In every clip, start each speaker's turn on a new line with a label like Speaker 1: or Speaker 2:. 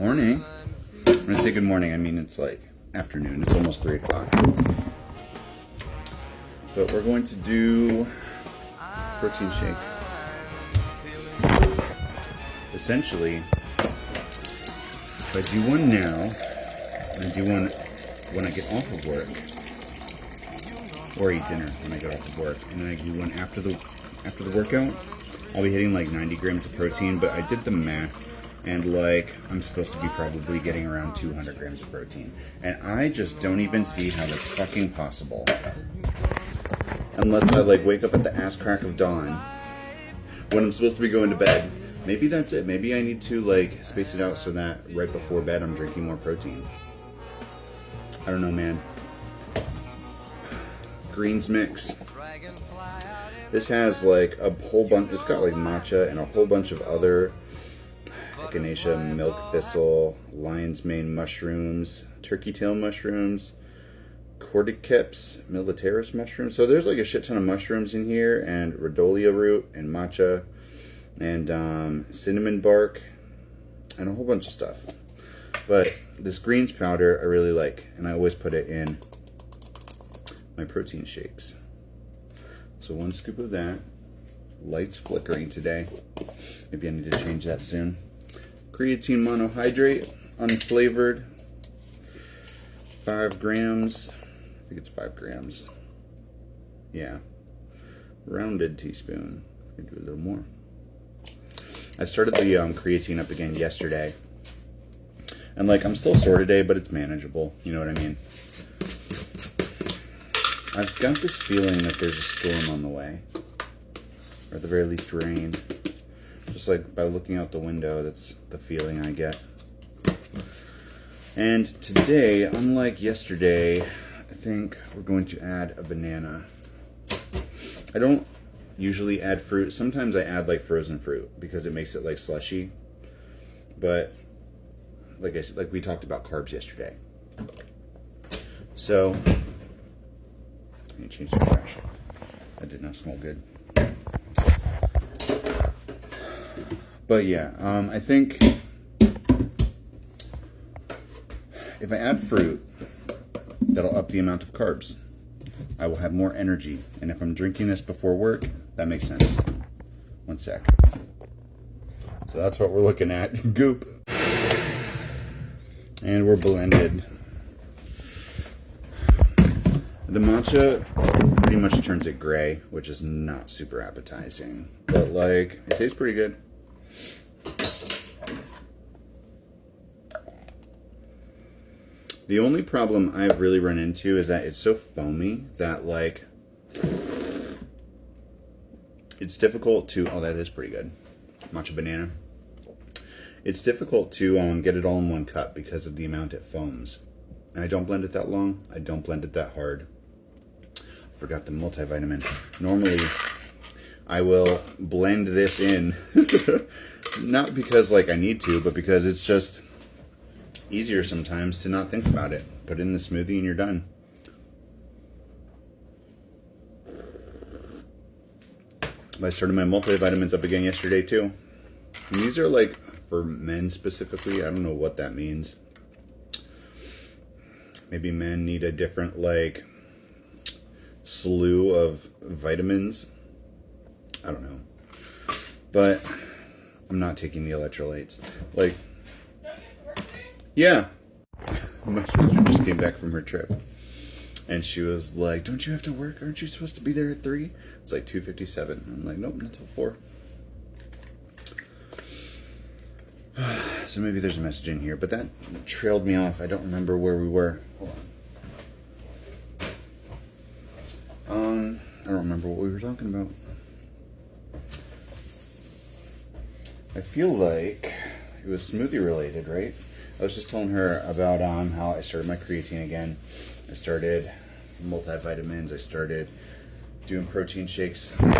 Speaker 1: Morning. When I say good morning, I mean it's like afternoon. It's almost 3 o'clock. But we're going to do protein shake. Essentially, if I do one now, and I do one when I get off of work, or eat dinner when I get off of work, and then I do one after the workout, I'll be hitting like 90 grams of protein. But I did the math, and like I'm supposed to be probably getting around 200 grams of protein, and I just don't even see how that's fucking possible. Unless I like wake up at the ass crack of dawn when I'm supposed to be going to bed. Maybe that's it. Maybe I need to like space it out so that right before bed I'm drinking more protein. I don't know, man. Greens mix. This has like a whole bunch. It's got like matcha and a whole bunch of other echinacea, milk thistle, lion's mane mushrooms, turkey tail mushrooms, cordyceps militaris mushrooms. So there's like a shit ton of mushrooms in here, and rhodolia root and matcha and cinnamon bark and a whole bunch of stuff. But this greens powder I really like, and I always put it in my protein shakes. So 1 scoop of that. Light's flickering today. Maybe I need to change that soon. Creatine monohydrate, unflavored. 5 grams. I think it's 5 grams. Yeah. Rounded teaspoon. I can do a little more. I started the creatine up again yesterday. And like, I'm still sore today, but it's manageable. You know what I mean? I've got this feeling that there's a storm on the way. Or at the very least rain. Just like by looking out the window, that's the feeling I get. And today, unlike yesterday, I think we're going to add a banana. I don't usually add fruit. Sometimes I add like frozen fruit because it makes it like slushy. But like I said, like we talked about carbs yesterday. So let me change the trash. That did not smell good. But yeah, I think if I add fruit, that'll up the amount of carbs. I will have more energy. And if I'm drinking this before work, that makes sense. 1 sec. So that's what we're looking at. Goop. And we're blended. The matcha pretty much turns it gray, which is not super appetizing. But like, it tastes pretty good. The only problem I've really run into is that it's so foamy that like it's difficult to, oh, that is pretty good. Matcha banana. It's difficult to get it all in one cup because of the amount it foams. And I don't blend it that long. I don't blend it that hard. Forgot the multivitamin. Normally, I will blend this in. Not because like I need to, but because it's just easier sometimes to not think about it. Put it in the smoothie and you're done. I started my multivitamins up again yesterday too. And these are like for men specifically. I don't know what that means. Maybe men need a different like slew of vitamins. I don't know. But I'm not taking the electrolytes. Like, yeah. My sister just came back from her trip. And she was like, don't you have to work? Aren't you supposed to be there at 3? It's like 2:57. I'm like, nope, not till 4. So maybe there's a message in here. But that trailed me off. I don't remember where we were. Hold on. I don't remember what we were talking about. I feel like it was smoothie related, right? I was just telling her about how I started my creatine again. I started multivitamins. I started doing protein shakes. Blah,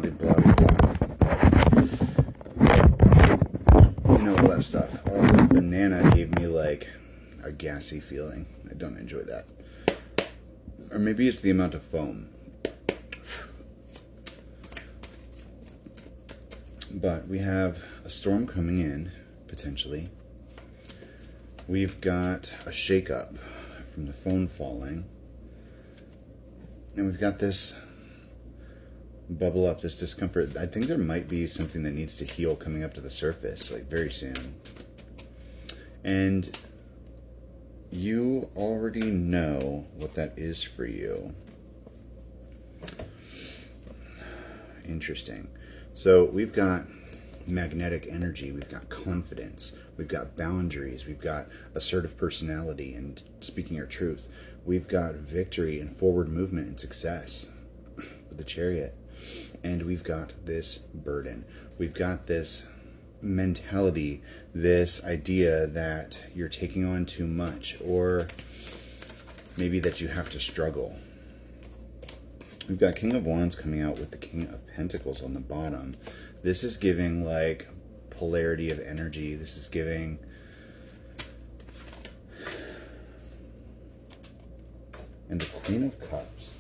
Speaker 1: blah, blah. You know, all that stuff. Oh, the banana gave me like a gassy feeling. I don't enjoy that. Or maybe it's the amount of foam. But we have a storm coming in, potentially. We've got a shakeup from the phone falling. And we've got this bubble up, this discomfort. I think there might be something that needs to heal coming up to the surface, like very soon. And you already know what that is for you. Interesting. So we've got magnetic energy, we've got confidence, we've got boundaries, we've got assertive personality and speaking our truth. We've got victory and forward movement and success with the Chariot. And we've got this burden. We've got this mentality, this idea that you're taking on too much, or maybe that you have to struggle. We've got King of Wands coming out with the King of Pentacles on the bottom. This is giving like polarity of energy. This is giving and the Queen of Cups.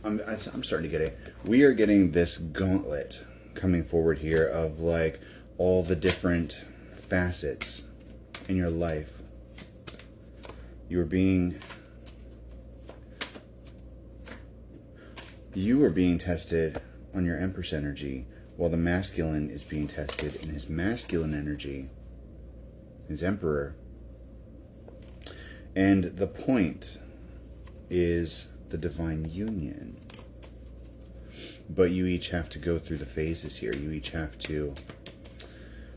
Speaker 1: I'm starting to get it. We are getting this gauntlet coming forward here of like all the different facets in your life. You are being tested on your Empress energy, while the masculine is being tested in his masculine energy, his Emperor. And the point is the divine union. But you each have to go through the phases here. You each have to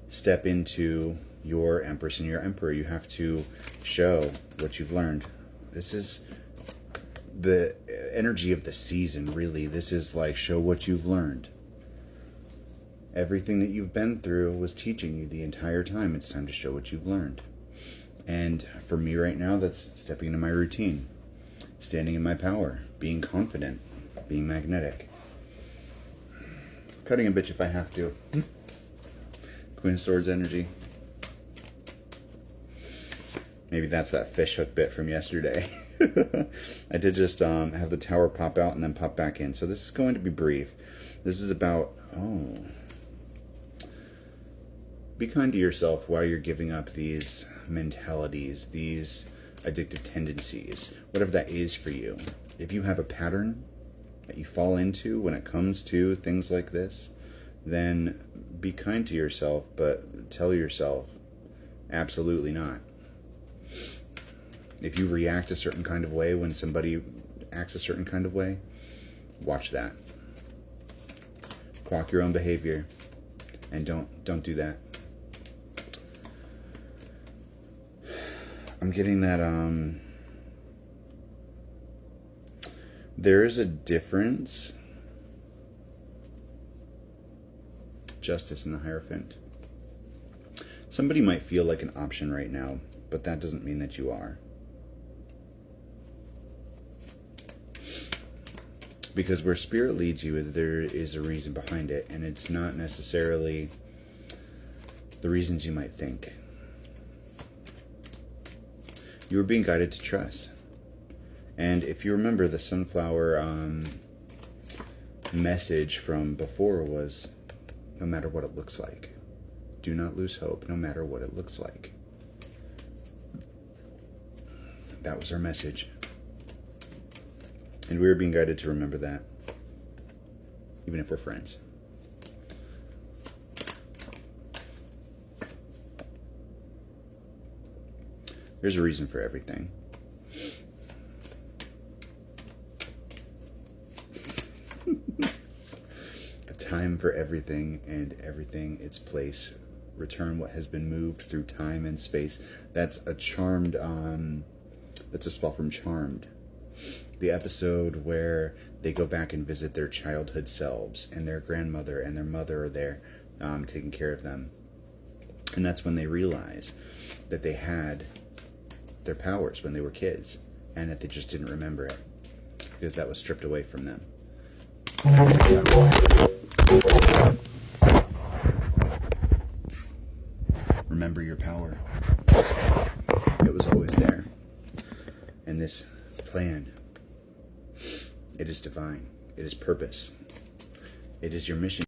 Speaker 1: step into your Empress and your Emperor. You have to show what you've learned. This is the energy of the season, really. This is like, show what you've learned. Everything that you've been through was teaching you the entire time. It's time to show what you've learned. And for me right now, that's stepping into my routine, standing in my power, being confident, being magnetic, cutting a bitch if I have to. Queen of Swords energy. Maybe that's that fish hook bit from yesterday. I did just have the tower pop out and then pop back in. So this is going to be brief. This is about, be kind to yourself while you're giving up these mentalities, these addictive tendencies, whatever that is for you. If you have a pattern that you fall into when it comes to things like this, then be kind to yourself, but tell yourself, absolutely not. If you react a certain kind of way when somebody acts a certain kind of way, watch that. Clock your own behavior and don't do that. I'm getting that there is a difference. Justice in the Hierophant. Somebody might feel like an option right now, but that doesn't mean that you are. Because where Spirit leads you, there is a reason behind it, and it's not necessarily the reasons you might think. You are being guided to trust. And if you remember, the sunflower message from before was, no matter what it looks like, do not lose hope, no matter what it looks like. That was our message. And we are being guided to remember that, even if we're friends. There's a reason for everything. A time for everything, and everything its place. Return what has been moved through time and space. That's a Charmed, that's a spell from Charmed. The episode where they go back and visit their childhood selves, and their grandmother and their mother are there taking care of them. And that's when they realize that they had their powers when they were kids, and that they just didn't remember it because that was stripped away from them. Remember your power. It was always there. And this plan, it is divine. It is purpose. It is your mission.